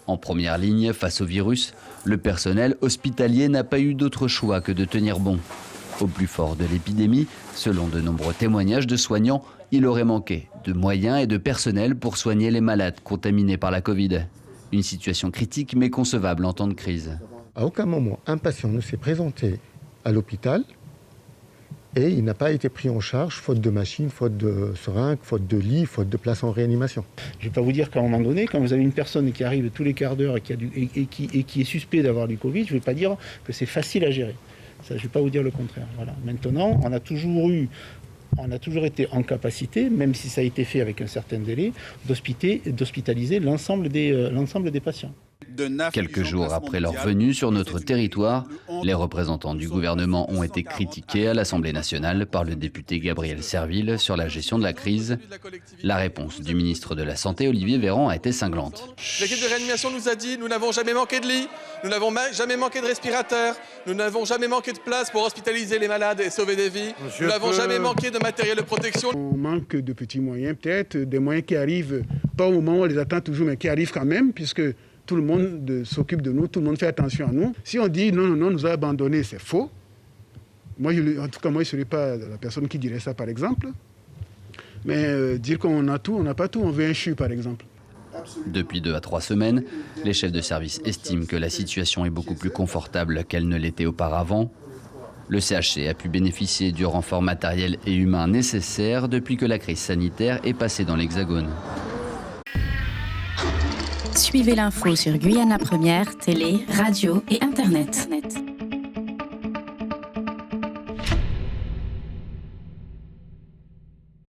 En première ligne, face au virus, le personnel hospitalier n'a pas eu d'autre choix que de tenir bon. Au plus fort de l'épidémie, selon de nombreux témoignages de soignants, il aurait manqué de moyens et de personnel pour soigner les malades contaminés par la Covid. Une situation critique mais concevable en temps de crise. À aucun moment, un patient ne s'est présenté à l'hôpital et il n'a pas été pris en charge, faute de machines, faute de seringues, faute de lits, faute de places en réanimation. Je ne vais pas vous dire qu'à un moment donné, quand vous avez une personne qui arrive tous les quarts d'heure et qui est suspect d'avoir du Covid, je ne vais pas dire que c'est facile à gérer. Ça, je ne vais pas vous dire le contraire. Voilà. Maintenant, on a toujours été en capacité, même si ça a été fait avec un certain délai, d'hospitaliser l'ensemble des patients. Quelques jours après leur venue sur notre territoire, les représentants du gouvernement ont été critiqués à l'Assemblée nationale par le député Gabriel Serville sur la gestion de la crise. La réponse du ministre de la Santé, Olivier Véran, a été cinglante. L'équipe de réanimation nous a dit « Nous n'avons jamais manqué de lits, nous n'avons jamais manqué de respirateurs, nous n'avons jamais manqué de place pour hospitaliser les malades et sauver des vies, nous n'avons jamais manqué de matériel de protection. » On manque de petits moyens, peut-être des moyens qui arrivent, pas au moment où on les attend toujours, mais qui arrivent quand même, puisque tout le monde s'occupe de nous, tout le monde fait attention à nous. Si on dit non, nous a abandonnés, c'est faux. Moi, je ne serais pas la personne qui dirait ça, par exemple. Mais dire qu'on a tout, on n'a pas tout, on veut un CHU, par exemple. Depuis 2 à 3 semaines, les chefs de service estiment que la situation est beaucoup plus confortable qu'elle ne l'était auparavant. Le CHC a pu bénéficier du renfort matériel et humain nécessaire depuis que la crise sanitaire est passée dans l'Hexagone. Suivez l'info sur Guyana Première, télé, radio et Internet.